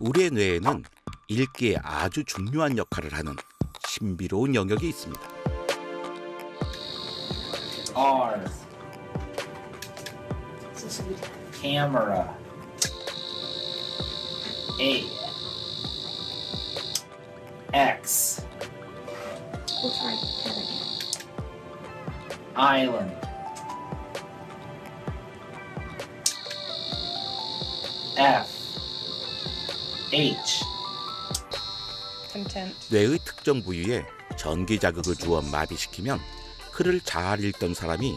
우리의 뇌에는 읽기에 아주 중요한 역할을 하는 신비로운 영역이 있습니다. R. Camera. A. X. Island. F. H. Content. 뇌의 특정 부위에 전기 자극을 주어 마비시키면 글을 잘 읽던 사람이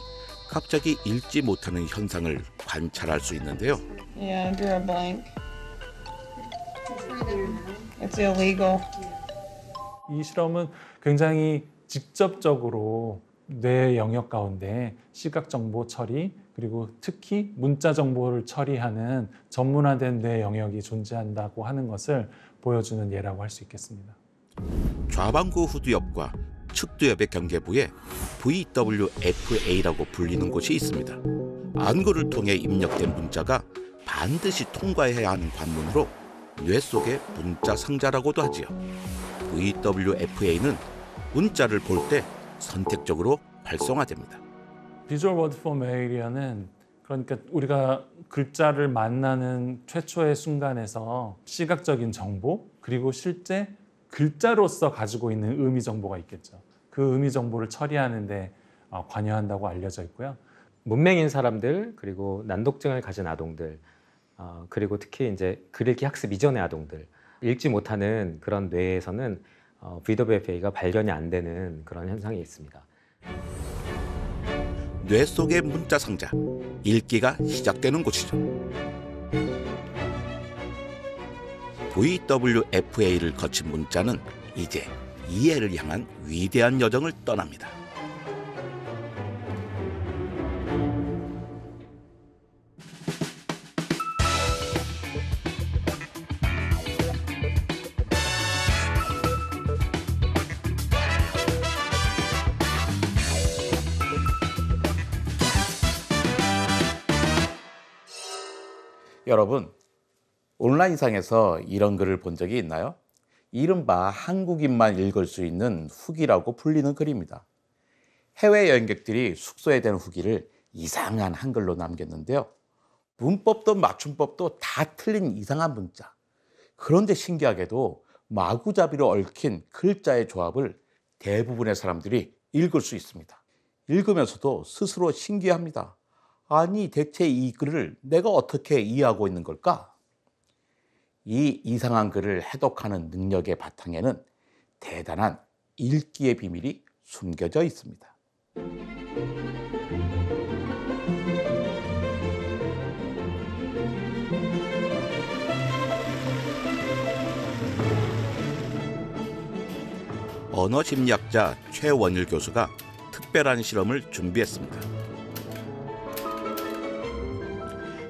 갑자기 읽지 못하는 현상을 관찰할 수 있는데요. Yeah, I drew a blank. It's illegal. 이 실험은 굉장히 직접적으로 뇌 영역 가운데 시각 정보 처리 그리고 특히 문자 정보를 처리하는 전문화된 뇌 영역이 존재한다고 하는 것을 보여주는 예라고 할 수 있겠습니다. 좌반구 후두엽과 측두엽의 경계부에 VWFA라고 불리는 곳이 있습니다. 안구를 통해 입력된 문자가 반드시 통과해야 하는 관문으로 뇌 속의 문자 상자라고도 하지요. VWFA는 문자를 볼 때 선택적으로 활성화됩니다. 비주얼 워드 포메이리아는 그러니까 우리가 글자를 만나는 최초의 순간에서 시각적인 정보 그리고 실제 글자로서 가지고 있는 의미 정보가 있겠죠. 그 의미 정보를 처리하는 데 관여한다고 알려져 있고요. 문맹인 사람들 그리고 난독증을 가진 아동들 그리고 특히 이제 글읽기 학습 이전의 아동들 읽지 못하는 그런 뇌에서는 VWFA가 발견이 안 되는 그런 현상이 있습니다. 뇌 속의 문자 상자, 읽기가 시작되는 곳이죠. VWFA를 거친 문자는 이제 이해를 향한 위대한 여정을 떠납니다. 여러분, 온라인상에서 이런 글을 본 적이 있나요? 이른바 한국인만 읽을 수 있는 후기라고 불리는 글입니다. 해외 여행객들이 숙소에 대는 후기를 이상한 한글로 남겼는데요. 문법도 맞춤법도 다 틀린 이상한 문자. 그런데 신기하게도 마구잡이로 얽힌 글자의 조합을 대부분의 사람들이 읽을 수 있습니다. 읽으면서도 스스로 신기합니다. 아니, 대체 이 글을 내가 어떻게 이해하고 있는 걸까? 이 이상한 글을 해독하는 능력의 바탕에는 대단한 읽기의 비밀이 숨겨져 있습니다. 언어심리학자 최원일 교수가 특별한 실험을 준비했습니다.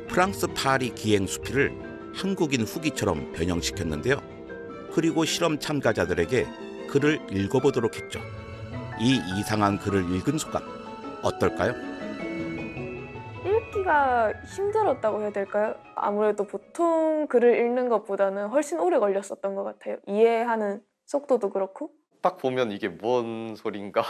프랑스 파리 기행수필을 한국인 후기처럼 변형시켰는데요. 그리고 실험 참가자들에게 글을 읽어보도록 했죠. 이 이상한 글을 읽은 소감 어떨까요? 읽기가 힘들었다고 해야 될까요? 아무래도 보통 글을 읽는 것보다는 훨씬 오래 걸렸었던 것 같아요. 이해하는 속도도 그렇고. 딱 보면 이게 뭔 소린가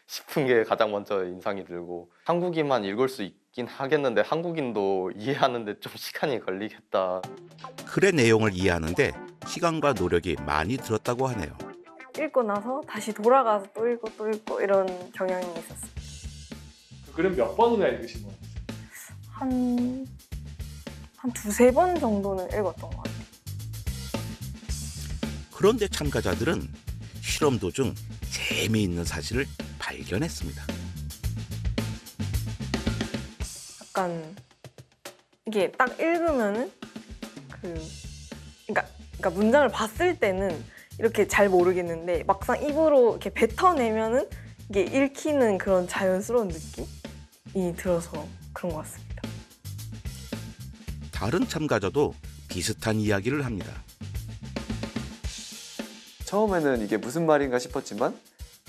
싶은 게 가장 먼저 인상이 들고 한국인만 읽을 수 있긴 하겠는데 한국인도 이해하는데 좀 시간이 걸리겠다. 글의 내용을 이해하는데 시간과 노력이 많이 들었다고 하네요. 읽고 나서 다시 돌아가서 또 읽고 이런 경향이 있었어요. 그 글은 몇 번이나 읽으신 거예요? 한 두세 번 정도는 읽었던 것 같아요. 그런데 참가자들은 실험 도중 재미있는 사실을 발견했습니다. 약간 이게 딱 읽으면은 그러니까 문장을 봤을 때는 이렇게 잘 모르겠는데 막상 입으로 이렇게 뱉어내면은 이게 읽히는 그런 자연스러운 느낌이 들어서 그런 것 같습니다. 다른 참가자도 비슷한 이야기를 합니다. 처음에는 이게 무슨 말인가 싶었지만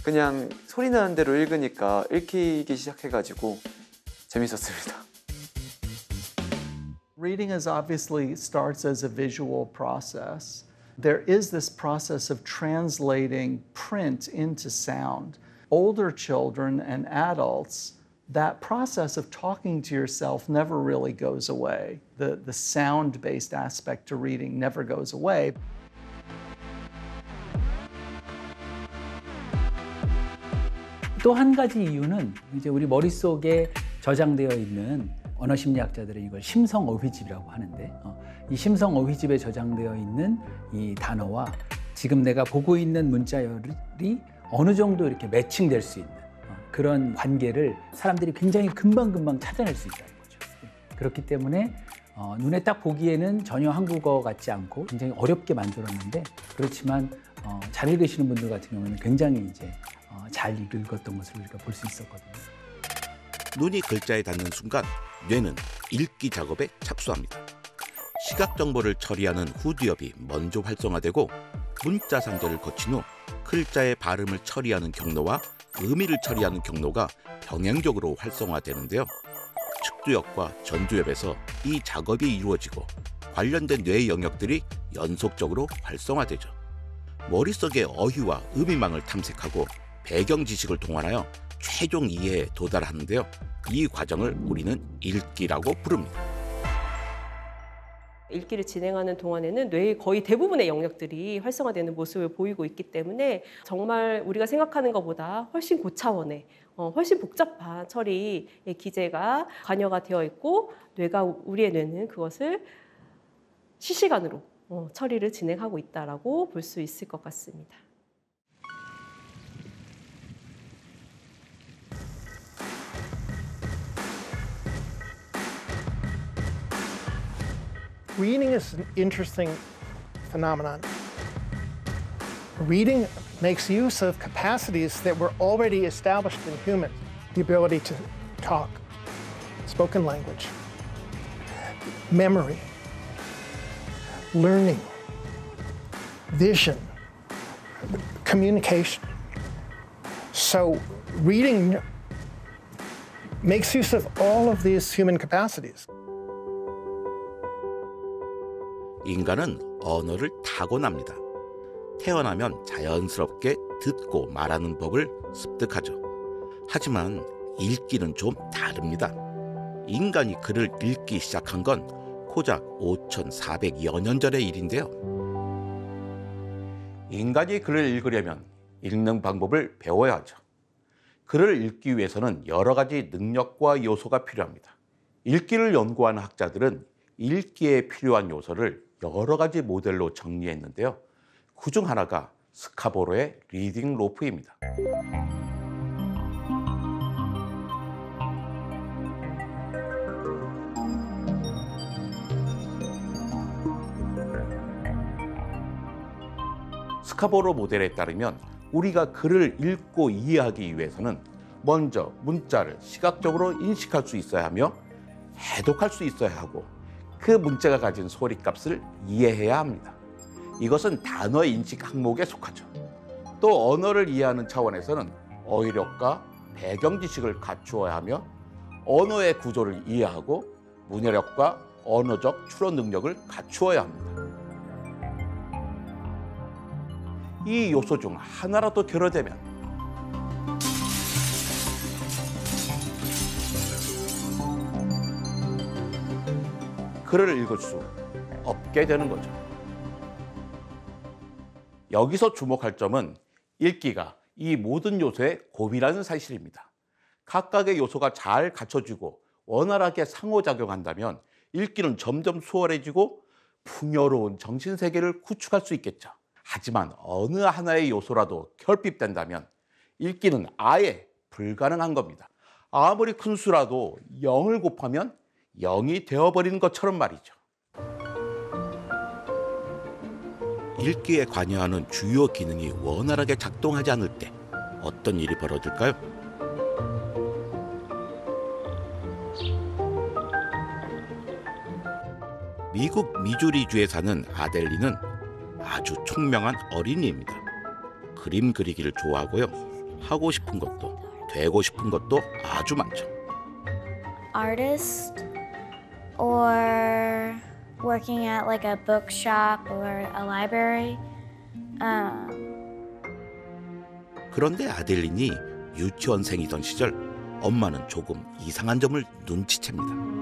그냥 소리 나는 대로 읽으니까 읽히기 시작해가지고 재밌었습니다. Reading is obviously starts as a visual process. There is this process of translating print into sound. Older children and adults, that process of talking to yourself never really goes away. The sound-based aspect to reading never goes away. 또 한 가지 이유는 이제 우리 머릿속에 저장되어 있는 언어 심리학자들은 이걸 심성 어휘집이라고 하는데 이 심성 어휘집에 저장되어 있는 이 단어와 지금 내가 보고 있는 문자열이 어느 정도 이렇게 매칭될 수 있는 그런 관계를 사람들이 굉장히 금방금방 찾아낼 수 있다는 거죠. 그렇기 때문에 눈에 딱 보기에는 전혀 한국어 같지 않고 굉장히 어렵게 만들었는데 그렇지만 잘 읽으시는 분들 같은 경우는 굉장히 이제 잘 읽었던 것을 우리가 볼 수 있었거든요. 눈이 글자에 닿는 순간 뇌는 읽기 작업에 착수합니다. 시각 정보를 처리하는 후두엽이 먼저 활성화되고 문자 상자를 거친 후 글자의 발음을 처리하는 경로와 의미를 처리하는 경로가 병행적으로 활성화되는데요. 측두엽과 전두엽에서 이 작업이 이루어지고 관련된 뇌 영역들이 연속적으로 활성화되죠. 머릿속의 어휘와 의미망을 탐색하고 배경 지식을 동원하여 최종 이해에 도달하는데요. 이 과정을 우리는 읽기라고 부릅니다. 읽기를 진행하는 동안에는 뇌의 거의 대부분의 영역들이 활성화되는 모습을 보이고 있기 때문에 정말 우리가 생각하는 것보다 훨씬 고차원의 훨씬 복잡한 처리의 기제가 관여가 되어 있고 우리의 뇌는 그것을 실시간으로 처리를 진행하고 있다라고 볼 수 있을 것 같습니다. Reading is an interesting phenomenon. Reading makes use of capacities that were already established in humans. The ability to talk, spoken language, memory, learning, vision, communication. So reading makes use of all of these human capacities. 인간은 언어를 타고납니다. 태어나면 자연스럽게 듣고 말하는 법을 습득하죠. 하지만 읽기는 좀 다릅니다. 인간이 글을 읽기 시작한 건 고작 5,400여 년 전의 일인데요. 인간이 글을 읽으려면 읽는 방법을 배워야 하죠. 글을 읽기 위해서는 여러 가지 능력과 요소가 필요합니다. 읽기를 연구하는 학자들은 읽기에 필요한 요소를 여러 가지 모델로 정리했는데요. 그중 하나가 스카보로의 리딩 로프입니다. 스카보로 모델에 따르면 우리가 글을 읽고 이해하기 위해서는 먼저 문자를 시각적으로 인식할 수 있어야 하며 해독할 수 있어야 하고 그 문자가 가진 소리값을 이해해야 합니다. 이것은 단어 인식 항목에 속하죠. 또 언어를 이해하는 차원에서는 어휘력과 배경 지식을 갖추어야 하며 언어의 구조를 이해하고 문해력과 언어적 추론 능력을 갖추어야 합니다. 이 요소 중 하나라도 결여되면 글을 읽을 수 없게 되는 거죠. 여기서 주목할 점은 읽기가 이 모든 요소의 고비라는 사실입니다. 각각의 요소가 잘 갖춰지고 원활하게 상호작용한다면 읽기는 점점 수월해지고 풍요로운 정신세계를 구축할 수 있겠죠. 하지만 어느 하나의 요소라도 결핍된다면 읽기는 아예 불가능한 겁니다. 아무리 큰 수라도 0을 곱하면 0이 되어버리는 것처럼 말이죠. 읽기에 관여하는 주요 기능이 원활하게 작동하지 않을 때 어떤 일이 벌어질까요? 미국 미주리주에 사는 아델리는 아주 총명한 어린이입니다. 그림 그리기를 좋아하고요. 하고 싶은 것도 되고 싶은 것도 아주 많죠. Artist or working at like a bookshop or a library. 그런데 아델린이 유치원생이던 시절 엄마는 조금 이상한 점을 눈치챕니다.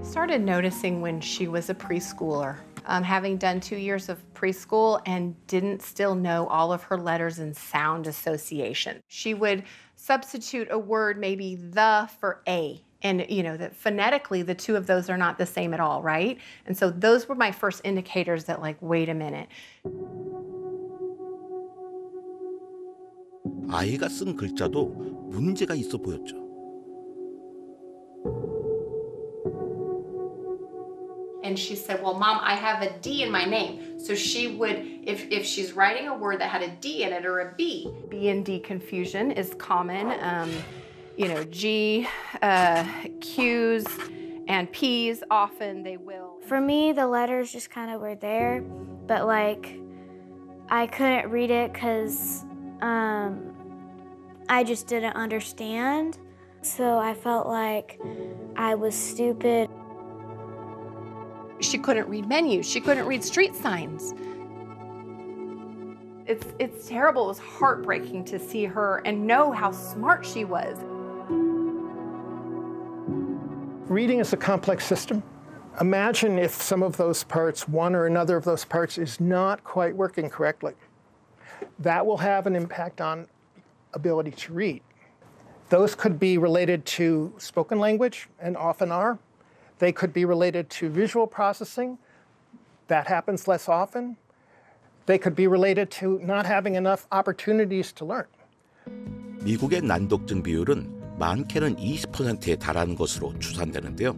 Started noticing when she was a preschooler, having done 2 years of preschool and didn't still know all of her letters and sound association. She would substitute a word, maybe the for a. And you know that phonetically, the two of those are not the same at all, right? And so those were my first indicators that like, wait a minute. 아이가 쓴 글자도 문제가 있어 보였죠. And she said, well, Mom, I have a D in my name. So she would, if she's writing a word that had a D in it or a B. B and D confusion is common. You know, G, Q's, and P's, often they will. For me, the letters just kind of were there, but like I couldn't read it because I just didn't understand. So I felt like I was stupid. She couldn't read menus. She couldn't read street signs. It's terrible. It was heartbreaking to see her and know how smart she was. Reading is a complex system. Imagine if some of those parts, one or another of those parts, is not quite working correctly. That will have an impact on ability to read. Those could be related to spoken language, and often are. They could be related to visual processing. That happens less often. They could be related to not having enough opportunities to learn. 미국의 난독증 비율은 많게는 20%에 달하는 것으로 추산되는데요.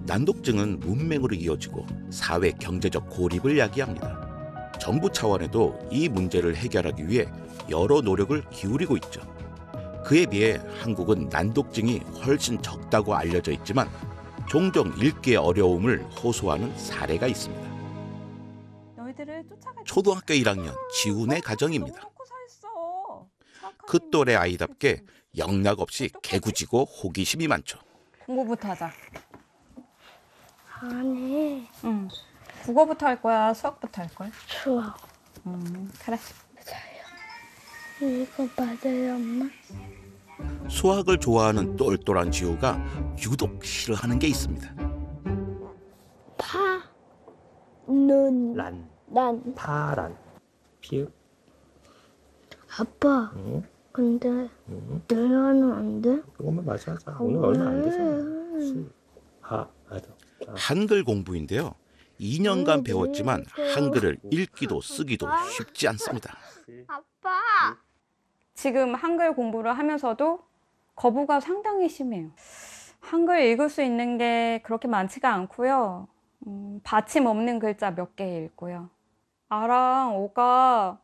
난독증은 문맹으로 이어지고 사회 경제적 고립을 야기합니다. 정부 차원에도 이 문제를 해결하기 위해 여러 노력을 기울이고 있죠. 그에 비해 한국은 난독증이 훨씬 적다고 알려져 있지만 종종 읽기의 어려움을 호소하는 사례가 있습니다. 초등학교 1학년 지훈의 가정입니다. 그 또래 아이답게 영락 없이 개구지고 호기심이 많죠. 국어부터 하자. 아니. 응. 국어부터 할 거야? 수학부터 할 거야? 수학. 그래. 이거 맞아요, 엄마? 수학을 좋아하는 똘똘한 지우가 유독 싫어하는 게 있습니다. 파, 눈, 란, 난. 피읍. 아빠, 근데 내려는 안 돼? 그것만 마저 하자. 오늘 얼마 안 되잖아. 맞아. 한글 공부인데요. 2년간 배웠지만 한글을 읽기도 쓰기도 쉽지 않습니다. 아빠! 지금 한글 공부를 하면서도 거부가 상당히 심해요. 한글 읽을 수 있는 게 그렇게 많지가 않고요. 받침 없는 글자 몇 개 읽고요. 아랑 오가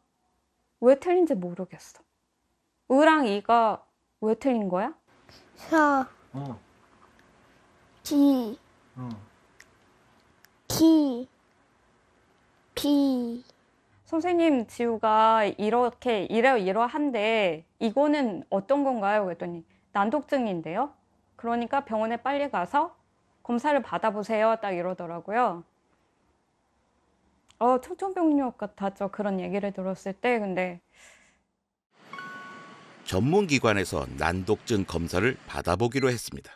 왜 틀린지 모르겠어. 으랑 이가 왜 틀린 거야? 서, 지, 기, 비. 선생님, 지우가 이렇게 이러한데 이거는 어떤 건가요? 그랬더니 난독증인데요. 그러니까 병원에 빨리 가서 검사를 받아보세요. 딱 이러더라고요. 청천벽력 같았죠. 그런 얘기를 들었을 때. 근데 전문기관에서 난독증 검사를 받아보기로 했습니다.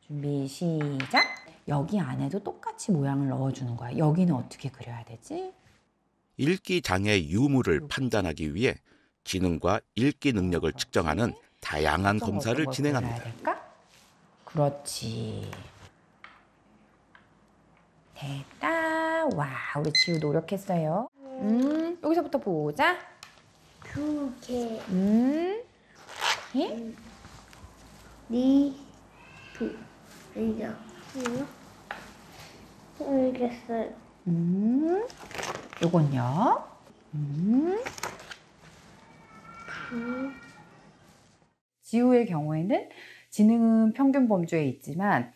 준비 시작. 여기 안에도 똑같이 모양을 넣어주는 거야. 여기는 어떻게 그려야 되지? 읽기 장애 유무를 판단하기 위해 지능과 읽기 능력을 측정하는 다양한 검사를 진행합니다. 그렇지. 됐다. 와, 우리 지우 노력했어요. 여기서부터 보자. 2개. 예? 니, 두. 이거. 알겠어요. 요건요. 지우의 경우에는 지능은 평균 범주에 있지만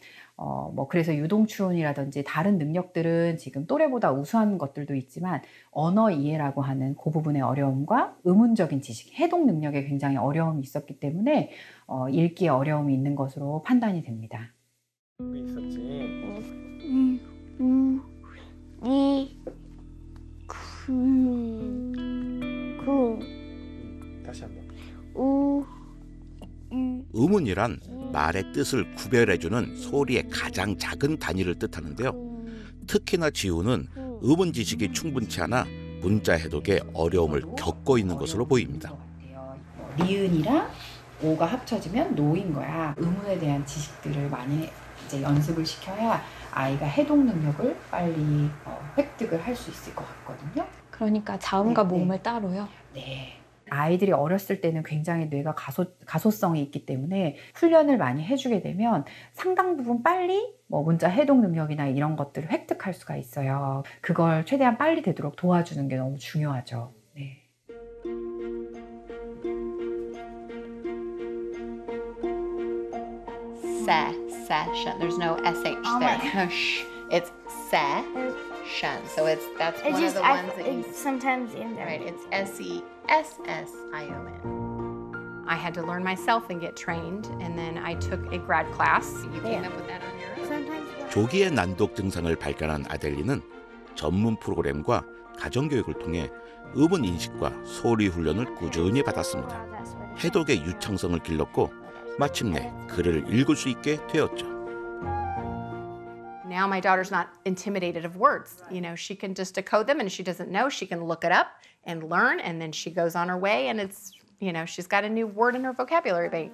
그래서 유동추론이라든지 다른 능력들은 지금 또래보다 우수한 것들도 있지만 언어 이해라고 하는 그 부분의 어려움과 의문적인 지식, 해동 능력에 굉장히 어려움이 있었기 때문에 읽기에 어려움이 있는 것으로 판단이 됩니다. 다시 한번. 음운이란 말의 뜻을 구별해주는 소리의 가장 작은 단위를 뜻하는데요. 특히나 지우는 음운 지식이 충분치 않아 문자 해독에 어려움을 겪고 있는 것으로 보입니다. 니은이랑 오가 합쳐지면 노인 거야. 음운에 대한 지식들을 많이 이제 연습을 시켜야 아이가 해독 능력을 빨리 획득을 할 수 있을 것 같거든요. 그러니까 자음과 모음을 따로요? 네. 아이들이 어렸을 때는 굉장히 뇌가 가소성이 있기 때문에 훈련을 많이 해주게 되면 상당 부분 빨리 문자 해독 능력이나 이런 것들을 획득할 수가 있어요. 그걸 최대한 빨리 되도록 도와주는 게 너무 중요하죠. 네. Session. There's no sh there. No sh. It's session. So that's one of the ones that you sometimes in there. Right. It's SESSION. I had to learn myself and get trained, and then I took a grad class. You came up with that on your own. Sometimes. 조기의 난독 증상을 발견한 아델리는 전문 프로그램과 가정교육을 통해 음운 인식과 소리 훈련을 꾸준히 받았습니다. 해독의 유창성을 길렀고 마침내 글을 읽을 수 있게 되었죠. Now my daughter's not intimidated of words. You know, she can just decode them, and if she doesn't know, she can look it up and learn, and then she goes on her way, and it's, you know, she's got a new word in her vocabulary bank.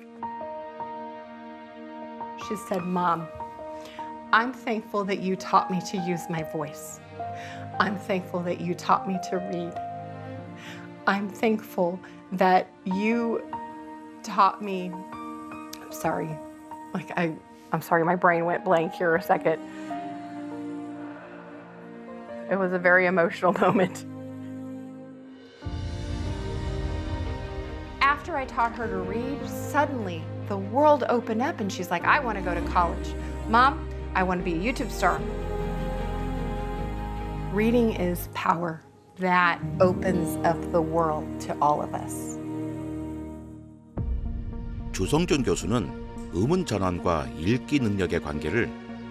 She said, "Mom, I'm thankful that you taught me to use my voice. I'm thankful that you taught me to read. I'm thankful that you taught me." I'm sorry. I'm sorry, my brain went blank here a second. It was a very emotional moment. After I taught her to read, suddenly the world opened up and she's like, I want to go to college. Mom, I want to be a YouTube star. Reading is power. That opens up the world to all of us. 주성준 교수는 음운 전환과 읽기 능력의 관계를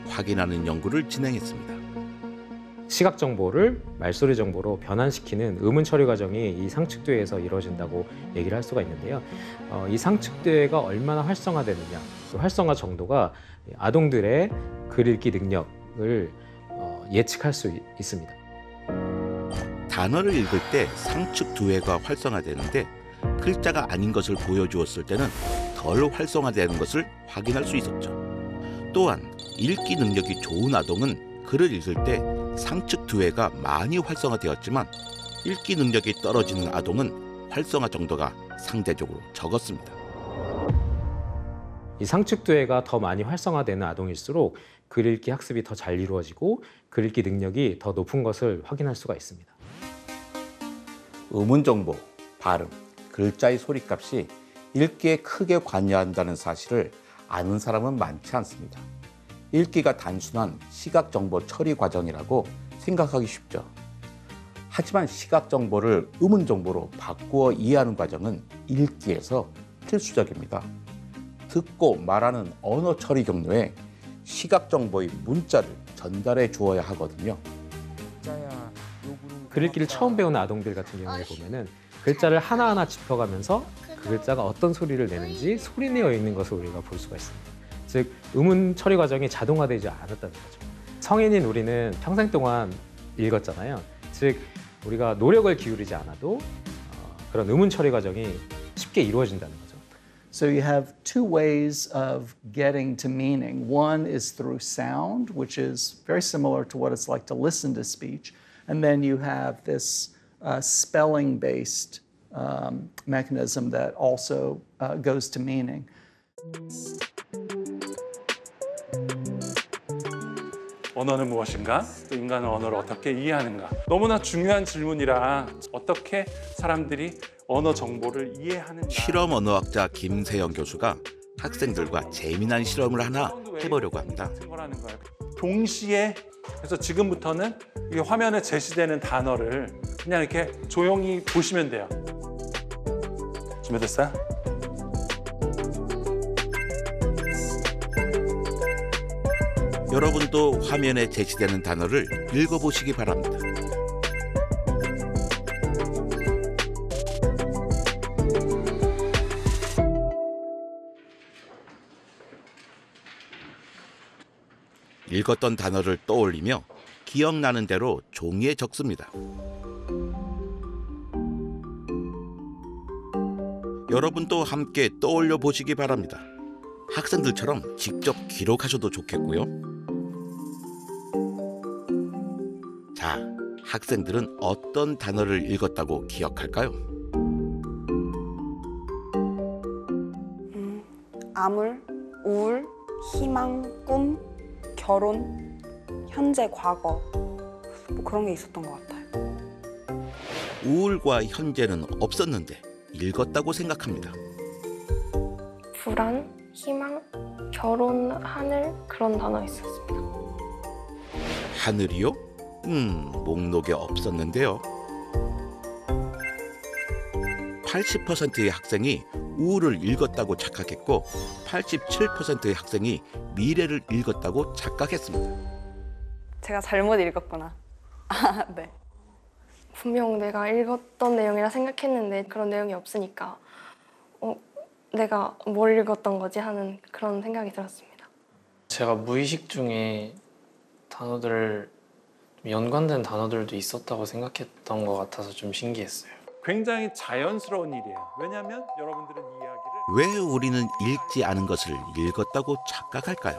확인하는 연구를 진행했습니다. 시각 정보를 말소리 정보로 변환시키는 음운 처리 과정이 이 상측뇌에서 이루어진다고 얘기를 할 수가 있는데요. 이 상측뇌가 얼마나 활성화되느냐, 그 활성화 정도가 아동들의 글 읽기 능력을 예측할 수 있습니다. 단어를 읽을 때 상측두뇌가 활성화되는데 글자가 아닌 것을 보여주었을 때는 덜 활성화되는 것을 확인할 수 있었죠. 또한 읽기 능력이 좋은 아동은 글을 읽을 때 상측두뇌가 많이 활성화되었지만 읽기 능력이 떨어지는 아동은 활성화 정도가 상대적으로 적었습니다. 이 상측두뇌가 더 많이 활성화되는 아동일수록 글 읽기 학습이 더 잘 이루어지고 글 읽기 능력이 더 높은 것을 확인할 수가 있습니다. 음운 정보, 발음, 글자의 소리값이 읽기에 크게 관여한다는 사실을 아는 사람은 많지 않습니다. 읽기가 단순한 시각 정보 처리 과정이라고 생각하기 쉽죠. 하지만 시각 정보를 음운 정보로 바꾸어 이해하는 과정은 읽기에서 필수적입니다. 듣고 말하는 언어 처리 경로에 시각 정보의 문자를 전달해 주어야 하거든요. 글 읽기를 처음 배우는 아동들 같은 경우에 보면은 글자를 하나하나 짚어가면서 그 글자가 어떤 소리를 내는지 소리내어 있는 것을 우리가 볼 수가 있습니다. 즉, 음운 처리 과정이 자동화되지 않았다는 거죠. 성인인 우리는 평생 동안 읽었잖아요. 즉, 우리가 노력을 기울이지 않아도 그런 음운 처리 과정이 쉽게 이루어진다는 거죠. So you have two ways of getting to meaning. One is through sound, which is very similar to what it's like to listen to speech. And then you have this spelling-based mechanism that also goes to meaning. 언어는 무엇인가? 또 인간은 언어를 어떻게 이해하는가? 너무나 중요한 질문이라 어떻게 사람들이 언어 정보를 이해하는가? 실험 언어학자 김세영 교수가 학생들과 재미난 실험을 하나 해보려고 합니다. 동시에 그래서 지금부터는 이 화면에 제시되는 단어를 그냥 이렇게 조용히 보시면 돼요. 준비됐어요? 여러분도 화면에 제시되는 단어를 읽어보시기 바랍니다. 읽었던 단어를 떠올리며 기억나는 대로 종이에 적습니다. 여러분도 함께 떠올려 보시기 바랍니다. 학생들처럼 직접 기록하셔도 좋겠고요. 자, 학생들은 어떤 단어를 읽었다고 기억할까요? 암울, 우울, 희망, 꿈, 결혼, 현재, 과거 뭐 그런 게 있었던 것 같아요. 우울과 현재는 없었는데 읽었다고 생각합니다. 불안, 희망, 결혼, 하늘 그런 단어 있었습니다. 하늘이요? 목록에 없었는데요. 80%의 학생이 우울을 읽었다고 착각했고 87%의 학생이 미래를 읽었다고 착각했습니다. 제가 잘못 읽었구나. 네. 분명 내가 읽었던 내용이라 생각했는데 그런 내용이 없으니까 내가 뭘 읽었던 거지 하는 그런 생각이 들었습니다. 제가 무의식 중에 단어들을 연관된 단어들도 있었다고 생각했던 것 같아서 좀 신기했어요. 굉장히 자연스러운 일이에요. 왜냐하면 여러분들은 이야기를 왜 우리는 읽지 않은 것을 읽었다고 착각할까요?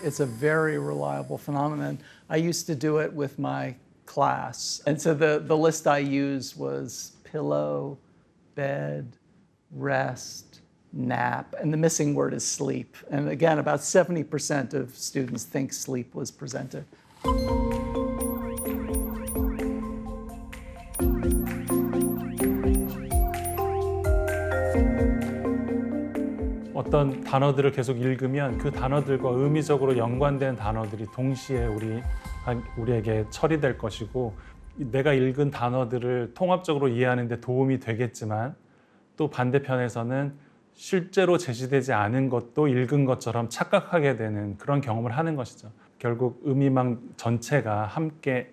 It's a very reliable phenomenon. I used to do it with my class. And so the list I used was pillow, bed, rest, nap, and the missing word is sleep. And again, about 70% of students think sleep was presented. 어떤 단어들을 계속 읽으면 그 단어들과 의미적으로 연관된 단어들이 동시에 우리에게 처리될 것이고 내가 읽은 단어들을 통합적으로 이해하는 데 도움이 되겠지만 또 반대편에서는 실제로 제시되지 않은 것도 읽은 것처럼 착각하게 되는 그런 경험을 하는 것이죠. 결국 의미망 전체가 함께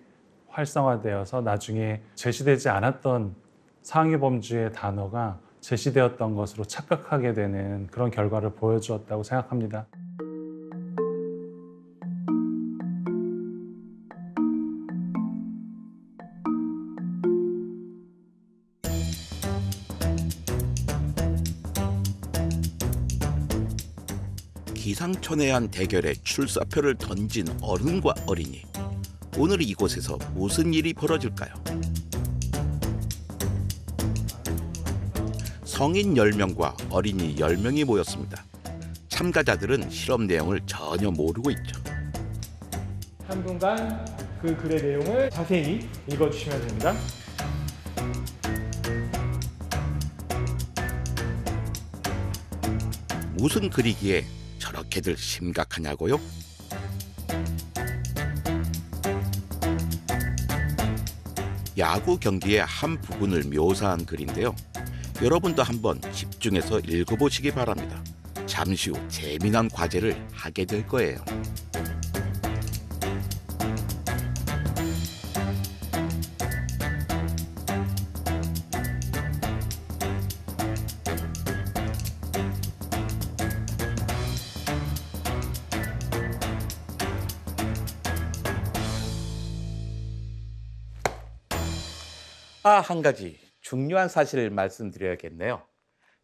활성화되어서 나중에 제시되지 않았던 상위 범주의 단어가 제시되었던 것으로 착각하게 되는 그런 결과를 보여주었다고 생각합니다. 기상천외한 대결에 출사표를 던진 어른과 어린이. 오늘 이곳에서 무슨 일이 벌어질까요? 성인 10명과 어린이 10명이 모였습니다. 참가자들은 실험 내용을 전혀 모르고 있죠. 한 분간 그 글의 내용을 자세히 읽어주시면 됩니다. 무슨 글이기에 저렇게들 심각하냐고요? 야구 경기의 한 부분을 묘사한 글인데요. 여러분도 한번 집중해서 읽어보시기 바랍니다. 잠시 후 재미난 과제를 하게 될 거예요. 한 가지 중요한 사실을 말씀드려야겠네요.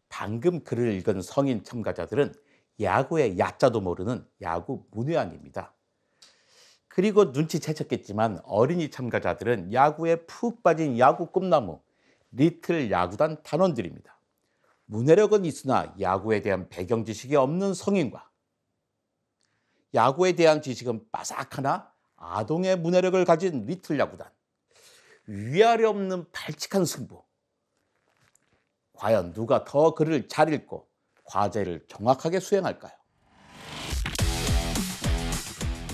방금 글을 읽은 성인 참가자들은 야구의 야자도 모르는 야구 문외한입니다. 그리고 눈치채셨겠지만 어린이 참가자들은 야구에 푹 빠진 야구 꿈나무, 리틀 야구단 단원들입니다. 문해력은 있으나 야구에 대한 배경 지식이 없는 성인과 야구에 대한 지식은 빠삭하나 아동의 문해력을 가진 리틀 야구단, 위아래 없는 발칙한 승부. 과연 누가 더 글을 잘 읽고 과제를 정확하게 수행할까요?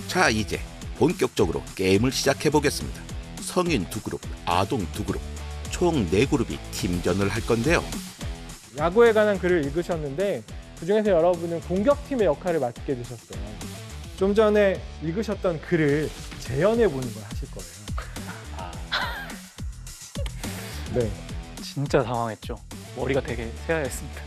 자, 이제 본격적으로 게임을 시작해 보겠습니다. 성인 2그룹, 아동 2그룹, 총 4그룹이 팀전을 할 건데요. 야구에 관한 글을 읽으셨는데 그중에서 여러분은 공격팀의 역할을 맡게 되셨어요. 좀 전에 읽으셨던 글을 재현해 보는 걸 하실 거예요. 네. 진짜 당황했죠. 머리가 되게 새하였습니다.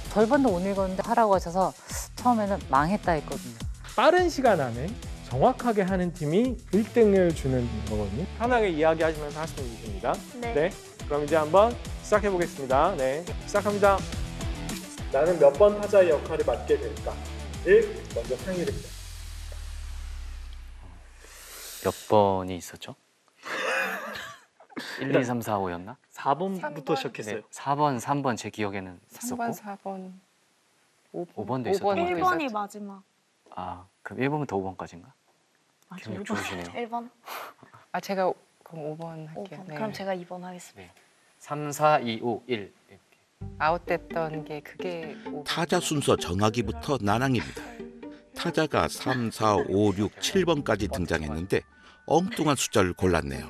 절반도 못 읽었는데 하라고 하셔서 처음에는 망했다 했거든요. 빠른 시간 안에 정확하게 하는 팀이 1등을 주는 거거든요. 편하게 이야기하시면서 하시면 되십니다. 네. 그럼 이제 한번 시작해 보겠습니다. 네, 시작합니다. 나는 몇 번 타자의 역할을 맡게 될까? 1. 먼저 상의입니다. 몇 번이 있었죠? 1, 2, 3, 4, 5였나? 4번부터 시작했어요. 네, 4번, 3번 제 기억에는 3번, 있었고 4번, 5번도 있었던 것 같아요. 1번이 마지막. 아, 그럼 1번부터 5번까지인가? 기억 좋으시네요. 1번? 아, 제가 그럼 5번 할게요. 5번. 네. 그럼 제가 2번 하겠습니다. 3, 4, 2, 5, 1 아웃됐던 게 그게 5번. 타자 순서 정하기부터 난항입니다. 타자가 3, 4, 5, 6, 7번까지 등장했는데 엉뚱한 숫자를 골랐네요.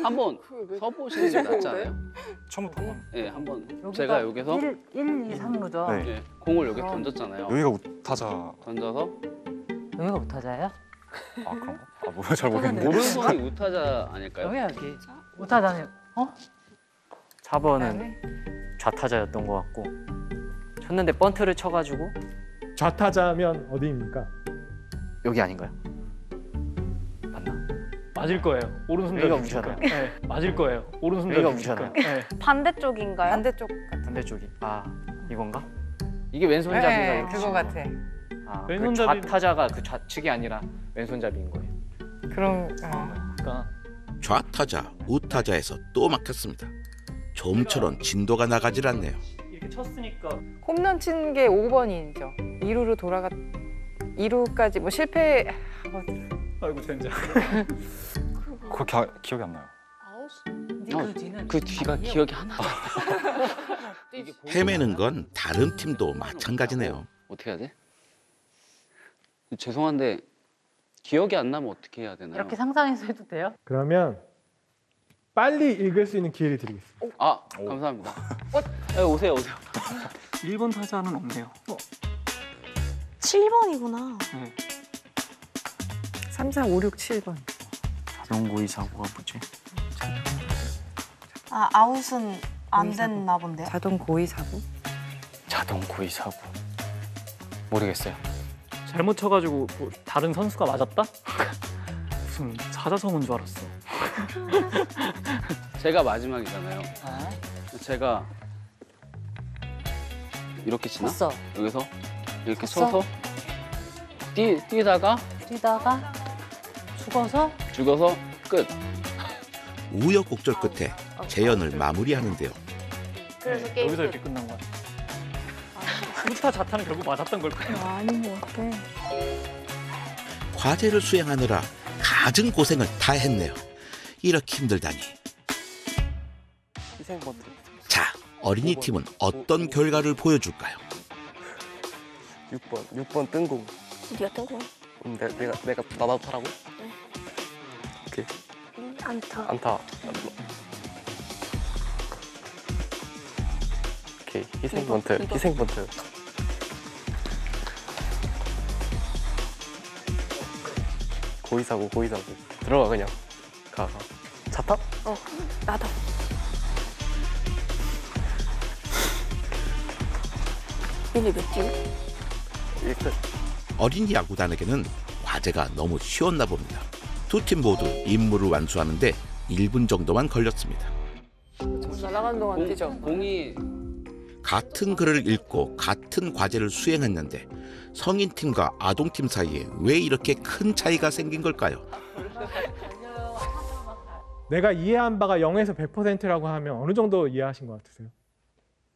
한번 서보시는 게 낫지 않아요? 처음부터 한 번. 네, 한번 제가 여기서 1, 2, 3루죠? 네, 공을 여기 던졌잖아요. 여기가 우타자. 던져서 여기가 우타자예요? 아 그런가? 아 뭐야 잘 모르겠는데. 오른손이 우타자 아닐까요? 여기 우타자는 어? 4번은 좌타자였던 것 같고 쳤는데 번트를 쳐가지고 좌타자면 어디입니까? 여기 아닌가요? 맞을 거예요. 오른손잡이. 여기가 우잖아요. 네, 맞을 거예요. 오른손잡이. 여기가 우잖아요. 네. 반대쪽인가요? 반대쪽. 반대쪽이. 아 이건가? 이게 왼손잡이가 네, 이렇게 그거 같아. 아, 왼손잡이- 그 좌타자가 그 좌측이 아니라 왼손잡이인 거예요. 그럼 그러니까 좌타자, 우타자에서 또 막혔습니다. 좀처럼 진도가 나가질 않네요. 이렇게 쳤으니까 홈런 친 게 5번이죠. 2루로 2루까지 뭐 실패. 아이고 젠장. 그거 기억이 안 나요. 그 뒤가 기억이 하나도 안 헤매는 건 다른 팀도 마찬가지네요. 어떻게 해야 돼? 죄송한데 기억이 안 나면 어떻게 해야 되나요? 이렇게 상상해서 해도 돼요? 그러면 빨리 읽을 수 있는 기회를 드리겠습니다. 아 감사합니다. 네, 오세요. 1번 타자는 없네요. 7번이구나. 3, 4, 5, 6, 7번. 자동 고의 사고가 뭐지? 아, 아웃은 안 됐나 본데요? 자동 고의 사고? 자동 고의 사고 모르겠어요. 잘못 쳐가지고 뭐 다른 선수가 맞았다? 무슨 사자성어인 줄 알았어. 제가 마지막이잖아요. 제가 이렇게 치나? 쳤어. 여기서 이렇게 쳤어. 서서 뛰다가 죽어서 끝. 우여곡절 끝에 재연을 마무리하는데요. 그래서 게임 여기서 이렇게 끝난 거야. 우타 자타는 결국 맞았던 걸 거예요. 아닌 것 같아. 과제를 수행하느라 갖은 고생을 다 했네요. 이렇게 힘들다니. 자, 어린이 팀은 어떤 결과를 보여줄까요? 6번 뜬공. 네가 뜬 거야? 내가 나도 타라고? 네. 오케이. 안타. 안타. 오케이. 희생 번트. 이거. 희생 번트. 고의사고. 들어가 그냥. 가. 차 타? 나다. 얘네 몇 팀? 1끝. 어린이 야구단에게는 과제가 너무 쉬웠나 봅니다. 두 팀 모두 임무를 완수하는데 1분 정도만 걸렸습니다. 날아가는 동안 뛰죠. 공이 같은 글을 읽고 같은 과제를 수행했는데 성인팀과 아동팀 사이에 왜 이렇게 큰 차이가 생긴 걸까요? 내가 이해한 바가 0에서 100%라고 하면 어느 정도 이해하신 것 같으세요?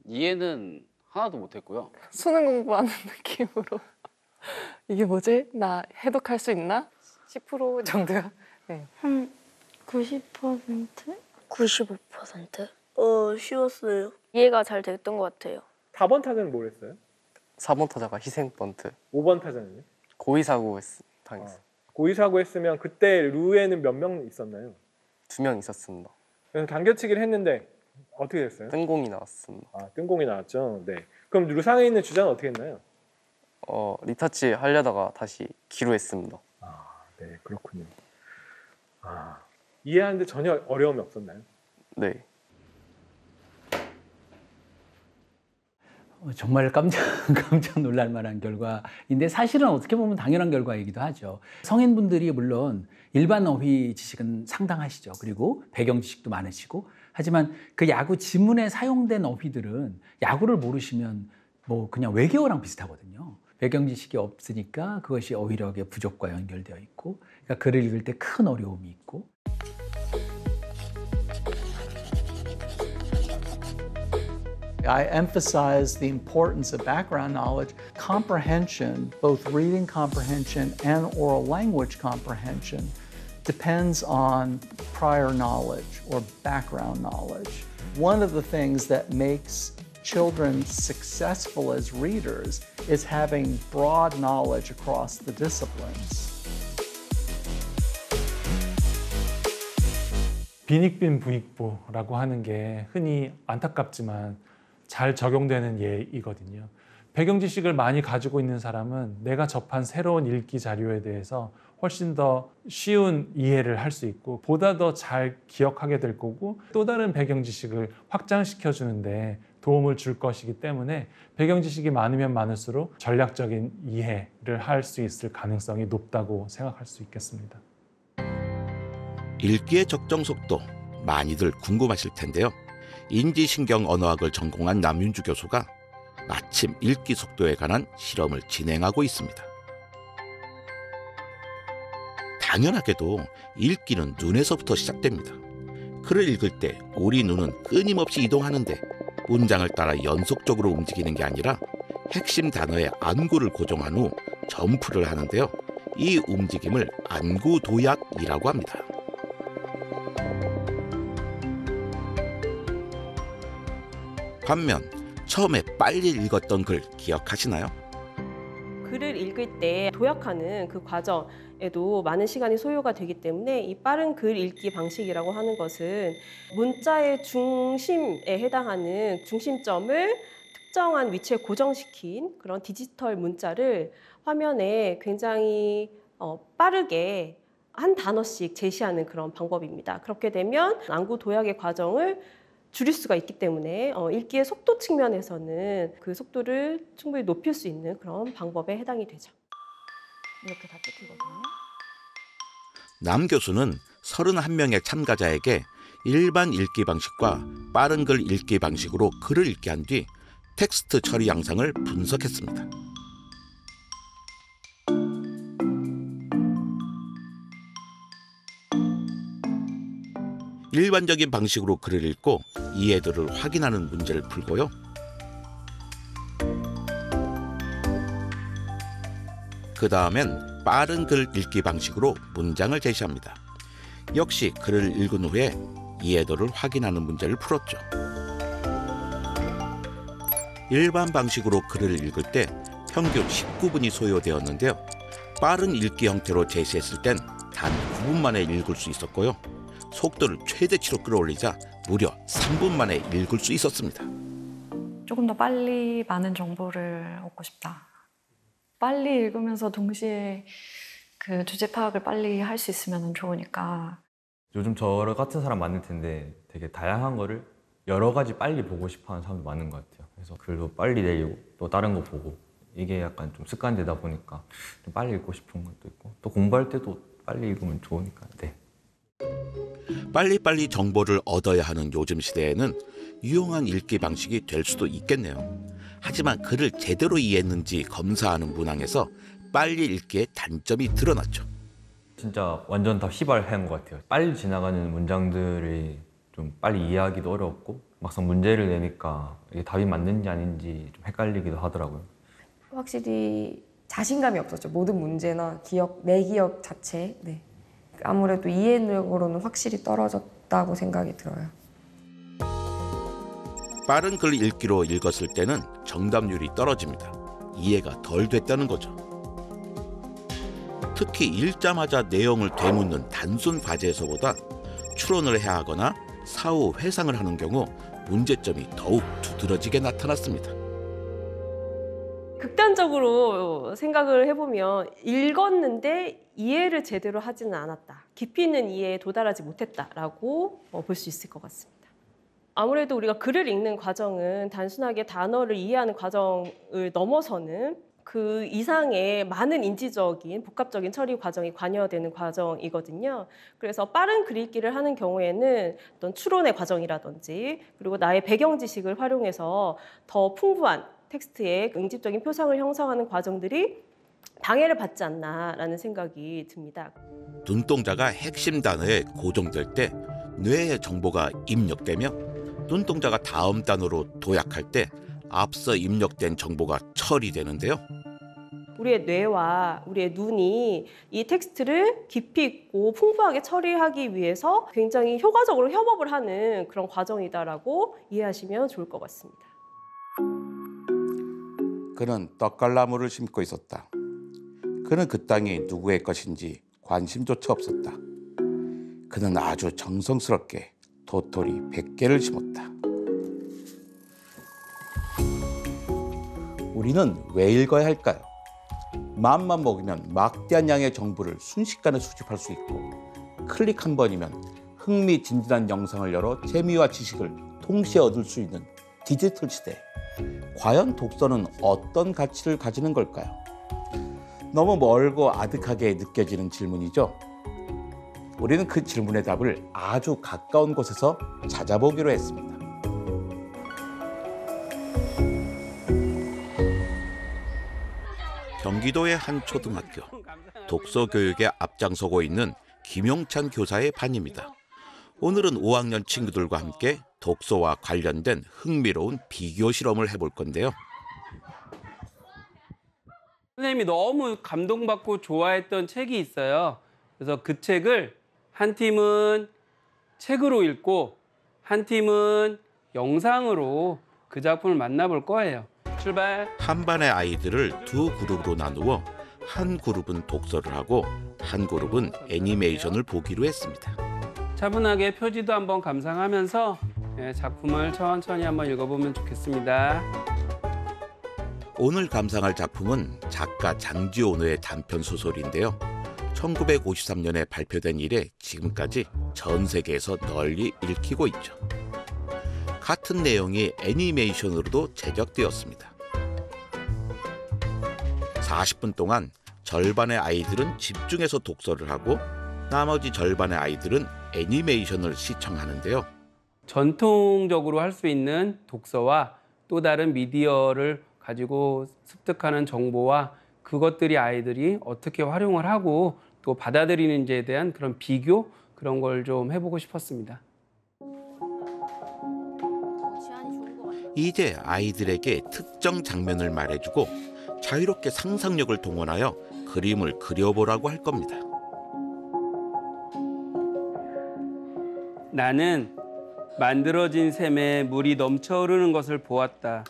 이해는 하나도 못했고요. 수능 공부하는 느낌으로. 이게 뭐지? 나 해독할 수 있나? 10% 정도요. 네. 한 90%? 95%? 쉬웠어요. 이해가 잘 됐던 것 같아요. 4번 타자는 뭘 했어요? 4번 타자가 희생 번트. 5번 타자는요? 고의사고 당했어요. 고의사고 했으면 그때 루에는 몇 명 있었나요? 2명 있었습니다. 그래서 당겨치기를 했는데 어떻게 됐어요? 뜬공이 나왔습니다. 아, 뜬공이 나왔죠. 네. 그럼 루상에 있는 주자는 어떻게 했나요? 리터치 하려다가 다시 기로 했습니다. 네, 그렇군요. 이해하는데 전혀 어려움이 없었나요? 네. 정말 깜짝 놀랄 만한 결과인데 사실은 어떻게 보면 당연한 결과이기도 하죠. 성인분들이 물론 일반 어휘 지식은 상당하시죠. 그리고 배경 지식도 많으시고 하지만 그 야구 지문에 사용된 어휘들은 야구를 모르시면 뭐 그냥 외계어랑 비슷하거든요. 배경 지식이 없으니까 그것이 어휘력의 부족과 연결되어 있고 그러니까 글을 읽을 때 큰 어려움이 있고 I emphasize the importance of background knowledge. Comprehension, both reading comprehension and oral language comprehension, depends on prior knowledge or background knowledge. One of the things that makes children successful as readers is having broad knowledge across the disciplines. 빈익빈 부익부라고 하는 게 흔히 안타깝지만 잘 적용되는 예이거든요. 배경 지식을 많이 가지고 있는 사람은 내가 접한 새로운 읽기 자료에 대해서 훨씬 더 쉬운 이해를 할 수 있고 보다 더 잘 기억하게 될 거고 또 다른 배경 지식을 확장시켜 주는데 도움을 줄 것이기 때문에 배경 지식이 많으면 많을수록 전략적인 이해를 할 수 있을 가능성이 높다고 생각할 수 있겠습니다. 읽기의 적정 속도 많이들 궁금하실 텐데요. 인지신경 언어학을 전공한 남윤주 교수가 마침 읽기 속도에 관한 실험을 진행하고 있습니다. 당연하게도 읽기는 눈에서부터 시작됩니다. 글을 읽을 때 우리 눈은 끊임없이 이동하는데 문장을 따라 연속적으로 움직이는 게 아니라 핵심 단어의 안구를 고정한 후 점프를 하는데요. 이 움직임을 안구도약이라고 합니다. 반면 처음에 빨리 읽었던 글 기억하시나요? 글을 읽을 때 도약하는 그 과정에도 많은 시간이 소요가 되기 때문에 이 빠른 글 읽기 방식이라고 하는 것은 문자의 중심에 해당하는 중심점을 특정한 위치에 고정시킨 그런 디지털 문자를 화면에 굉장히 빠르게 한 단어씩 제시하는 그런 방법입니다. 그렇게 되면 안구 도약의 과정을 줄일 수가 있기 때문에 읽기의 속도 측면에서는 그 속도를 충분히 높일 수 있는 그런 방법에 해당이 되죠. 이렇게 다 찍히거든요. 남 교수는 31명의 참가자에게 일반 읽기 방식과 빠른 글 읽기 방식으로 글을 읽게 한 뒤 텍스트 처리 양상을 분석했습니다. 일반적인 방식으로 글을 읽고 이해도를 확인하는 문제를 풀고요. 그 다음엔 빠른 글 읽기 방식으로 문장을 제시합니다. 역시 글을 읽은 후에 이해도를 확인하는 문제를 풀었죠. 일반 방식으로 글을 읽을 때 평균 19분이 소요되었는데요. 빠른 읽기 형태로 제시했을 땐 단 9분 만에 읽을 수 있었고요. 속도를 최대치로 끌어올리자 무려 3분 만에 읽을 수 있었습니다. 조금 더 빨리 많은 정보를 얻고 싶다. 빨리 읽으면서 동시에 그 주제 파악을 빨리 할 수 있으면 좋으니까. 요즘 저 같은 사람 많을 텐데 되게 다양한 거를 여러 가지 빨리 보고 싶어하는 사람도 많은 것 같아요. 그래서 글도 빨리 내리고 또 다른 거 보고 이게 약간 좀 습관되다 보니까 좀 빨리 읽고 싶은 것도 있고 또 공부할 때도 빨리 읽으면 좋으니까. 네. 빨리빨리 정보를 얻어야 하는 요즘 시대에는 유용한 읽기 방식이 될 수도 있겠네요. 하지만 글을 제대로 이해했는지 검사하는 문항에서 빨리 읽기의 단점이 드러났죠. 진짜 완전 다 휘발한 것 같아요. 빨리 지나가는 문장들이 좀 빨리 이해하기도 어렵고 막상 문제를 내니까 이게 답이 맞는지 아닌지 좀 헷갈리기도 하더라고요. 확실히 자신감이 없었죠. 모든 문제나 내 기억 자체. 네. 아무래도 이해력으로는 확실히 떨어졌다고 생각이 들어요. 빠른 글 읽기로 읽었을 때는 정답률이 떨어집니다. 이해가 덜 됐다는 거죠. 특히 읽자마자 내용을 되묻는 단순 과제에서보다 추론을 해야 하거나 사후 회상을 하는 경우 문제점이 더욱 두드러지게 나타났습니다. 극단적으로 생각을 해보면 읽었는데 이해를 제대로 하지는 않았다. 깊이 있는 이해에 도달하지 못했다라고 볼 수 있을 것 같습니다. 아무래도 우리가 글을 읽는 과정은 단순하게 단어를 이해하는 과정을 넘어서는 그 이상의 많은 인지적인 복합적인 처리 과정이 관여되는 과정이거든요. 그래서 빠른 글 읽기를 하는 경우에는 어떤 추론의 과정이라든지 그리고 나의 배경 지식을 활용해서 더 풍부한 텍스트의 응집적인 표상을 형성하는 과정들이 방해를 받지 않나라는 생각이 듭니다. 눈동자가 핵심 단어에 고정될 때 뇌의 정보가 입력되며 눈동자가 다음 단어로 도약할 때 앞서 입력된 정보가 처리되는데요. 우리의 뇌와 우리의 눈이 이 텍스트를 깊이 있고 풍부하게 처리하기 위해서 굉장히 효과적으로 협업을 하는 그런 과정이다라고 이해하시면 좋을 것 같습니다. 그는 떡갈나무를 심고 있었다. 그는 그 땅이 누구의 것인지 관심조차 없었다. 그는 아주 정성스럽게 도토리 100개를 심었다. 우리는 왜 읽어야 할까요? 마음만 먹으면 막대한 양의 정보를 순식간에 수집할 수 있고 클릭 한 번이면 흥미진진한 영상을 열어 재미와 지식을 동시에 얻을 수 있는 디지털 시대. 과연 독서는 어떤 가치를 가지는 걸까요? 너무 멀고 아득하게 느껴지는 질문이죠. 우리는 그 질문의 답을 아주 가까운 곳에서 찾아보기로 했습니다. 경기도의 한 초등학교, 독서 교육에 앞장서고 있는 김용찬 교사의 반입니다. 오늘은 5학년 친구들과 함께 독서와 관련된 흥미로운 비교 실험을 해볼 건데요. 선생님이 너무 감동받고 좋아했던 책이 있어요. 그래서 그 책을 한 팀은 책으로 읽고 한 팀은 영상으로 그 작품을 만나볼 거예요. 출발. 한 반의 아이들을 두 그룹으로 나누어 한 그룹은 독서를 하고 한 그룹은 애니메이션을 보기로 했습니다. 차분하게 표지도 한번 감상하면서 작품을 천천히 한번 읽어보면 좋겠습니다. 오늘 감상할 작품은 작가 장지온의 단편 소설인데요. 1953년에 발표된 이래 지금까지 전 세계에서 널리 읽히고 있죠. 같은 내용이 애니메이션으로도 제작되었습니다. 40분 동안 절반의 아이들은 집중해서 독서를 하고 나머지 절반의 아이들은 애니메이션을 시청하는데요. 전통적으로 할 수 있는 독서와 또 다른 미디어를 가지고 습득하는 정보와 그것들이 아이들이 어떻게 활용을 하고 또 받아들이는지에 대한 그런 비교, 그런 걸 좀 해보고 싶었습니다. 이제 아이들에게 특정 장면을 말해주고 자유롭게 상상력을 동원하여 그림을 그려보라고 할 겁니다. 나는 만들어진 샘에 물이 넘쳐 흐르는 것을 보았다.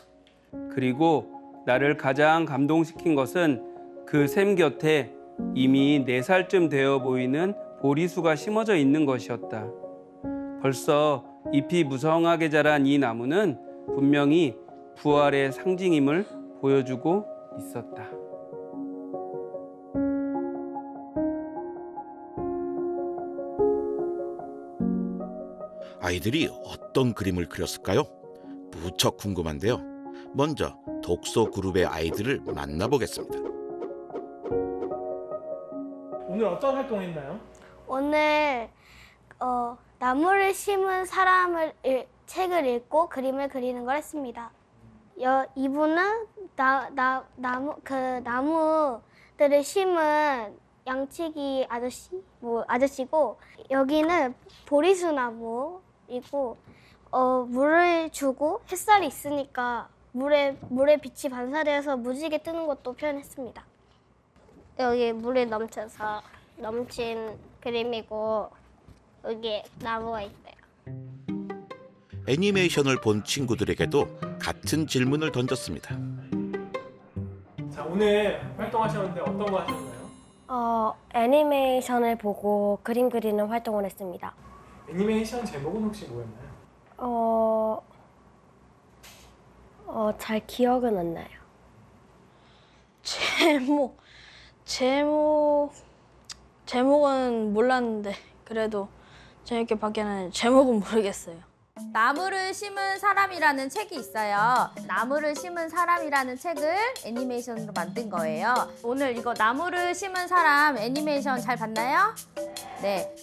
그리고 나를 가장 감동시킨 것은 그 샘 곁에 이미 4살쯤 되어 보이는 보리수가 심어져 있는 것이었다. 벌써 잎이 무성하게 자란 이 나무는 분명히 부활의 상징임을 보여주고 있었다. 아이들이 어떤 그림을 그렸을까요? 무척 궁금한데요. 먼저 독서 그룹의 아이들을 만나보겠습니다. 오늘 어떤 활동했나요? 오늘 나무를 심은 사람을 책을 읽고 그림을 그리는 걸 했습니다. 이분은 나무들을 심은 양치기 아저씨고 여기는 보리수나무이고 물을 주고 햇살이 있으니까 물에 빛이 반사되어서 무지개 뜨는 것도 표현했습니다. 여기 물이 넘친 그림이고 여기 나무가 있어요. 애니메이션을 본 친구들에게도 같은 질문을 던졌습니다. 자, 오늘 활동하셨는데 어떤 거 하셨나요? 애니메이션을 보고 그림 그리는 활동을 했습니다. 애니메이션 제목은 혹시 뭐였나요? 잘 기억은 안 나요. 제목은 몰랐는데 그래도 재밌게 봤기는 제목은 모르겠어요. 나무를 심은 사람이라는 책이 있어요. 나무를 심은 사람이라는 책을 애니메이션으로 만든 거예요. 오늘 이거 나무를 심은 사람 애니메이션 잘 봤나요? 네.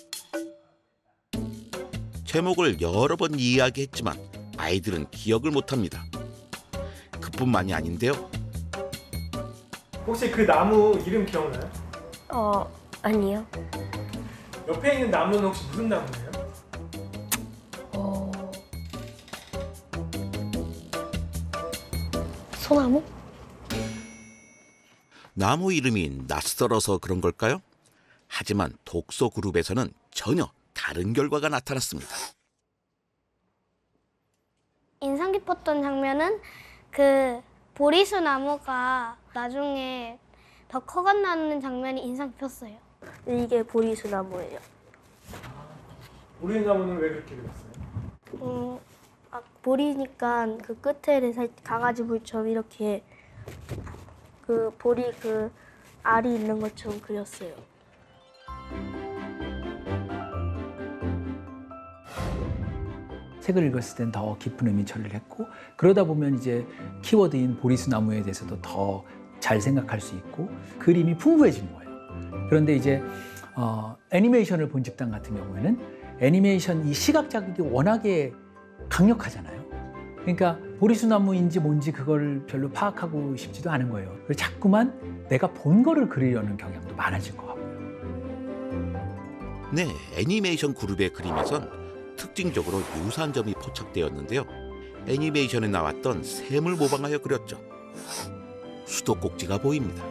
제목을 여러 번 이야기했지만 아이들은 기억을 못합니다. 그뿐만이 아닌데요. 혹시 그 나무 이름 기억나요? 아니요. 옆에 있는 나무는 혹시 무슨 나무예요? 소나무? 나무 이름이 낯설어서 그런 걸까요? 하지만 독서 그룹에서는 전혀 다른 결과가 나타났습니다. 인상 깊었던 장면은 그 보리수 나무가 나중에 더 커간다는 장면이 인상 깊었어요. 이게 보리수 나무예요. 보리 나무는 왜 그렇게 그렸어요? 보리니까 그 끝에를 강아지 물처럼 이렇게 그 보리 그 알이 있는 것처럼 그렸어요. 책을 읽었을 땐 더 깊은 의미 처리를 했고 그러다 보면 이제 키워드인 보리수 나무에 대해서도 더 잘 생각할 수 있고 그림이 풍부해진 거예요. 그런데 이제 애니메이션을 본 집단 같은 경우에는 애니메이션 이 시각 자극이 워낙에 강력하잖아요. 그러니까 보리수 나무인지 뭔지 그걸 별로 파악하고 싶지도 않은 거예요. 그래서 자꾸만 내가 본 거를 그리려는 경향도 많아진 것 같고요. 네, 애니메이션 그룹의 그림에선 특징적으로 유사한 점이 포착되었는데요. 애니메이션에 나왔던 샘을 모방하여 그렸죠. 수도꼭지가 보입니다.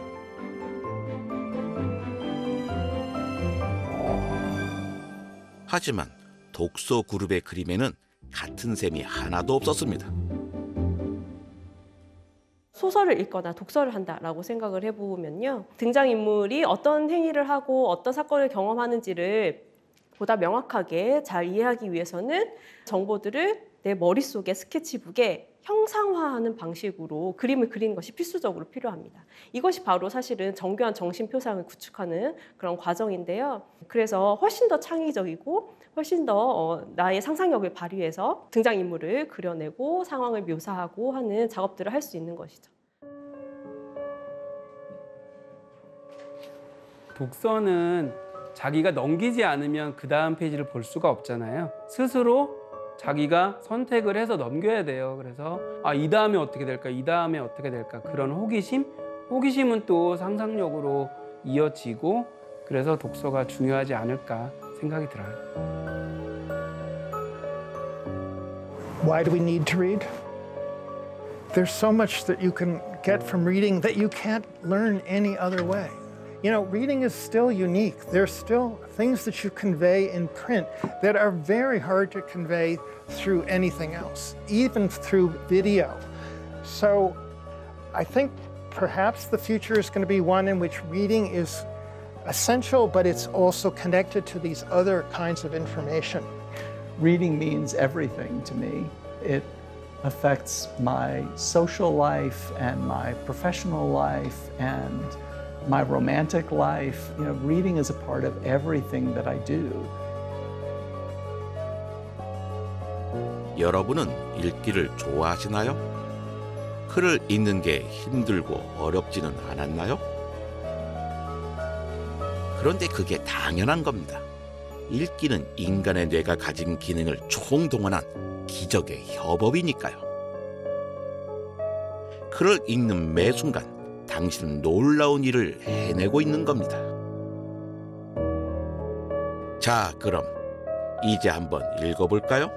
하지만 독서 그룹의 그림에는 같은 샘이 하나도 없었습니다. 소설을 읽거나 독서를 한다라고 생각을 해보면요. 등장인물이 어떤 행위를 하고 어떤 사건을 경험하는지를 보다 명확하게 잘 이해하기 위해서는 정보들을 내 머릿속에 스케치북에 형상화하는 방식으로 그림을 그리는 것이 필수적으로 필요합니다. 이것이 바로 사실은 정교한 정신표상을 구축하는 그런 과정인데요. 그래서 훨씬 더 창의적이고 훨씬 더 나의 상상력을 발휘해서 등장인물을 그려내고 상황을 묘사하고 하는 작업들을 할 수 있는 것이죠. 독서는 자기가 넘기지 않으면 그 다음 페이지를 볼 수가 없잖아요. 스스로 자기가 선택을 해서 넘겨야 돼요. 그래서 이 다음에 어떻게 될까? 이 다음에 어떻게 될까? 그런 호기심은 또 상상력으로 이어지고 그래서 독서가 중요하지 않을까 생각이 들어요. Why do we need to read? There's so much that you can get from reading that you can't learn any other way. You know, reading is still unique. There's still things that you convey in print that are very hard to convey through anything else, even through video. So I think perhaps the future is going to be one in which reading is essential, but it's also connected to these other kinds of information. Reading means everything to me. It affects my social life and my professional life and my romantic life. You know, reading is a part of everything that I do. 여러분은 읽기를 좋아하시나요? 글을 읽는 게 힘들고 어렵지는 않았나요? 그런데 그게 당연한 겁니다. 읽기는 인간의 뇌가 가진 기능을 총동원한 기적의 협업이니까요. 글을 읽는 매 순간 당신은 놀라운 일을 해내고 있는 겁니다. 자, 그럼 이제 한번 읽어볼까요?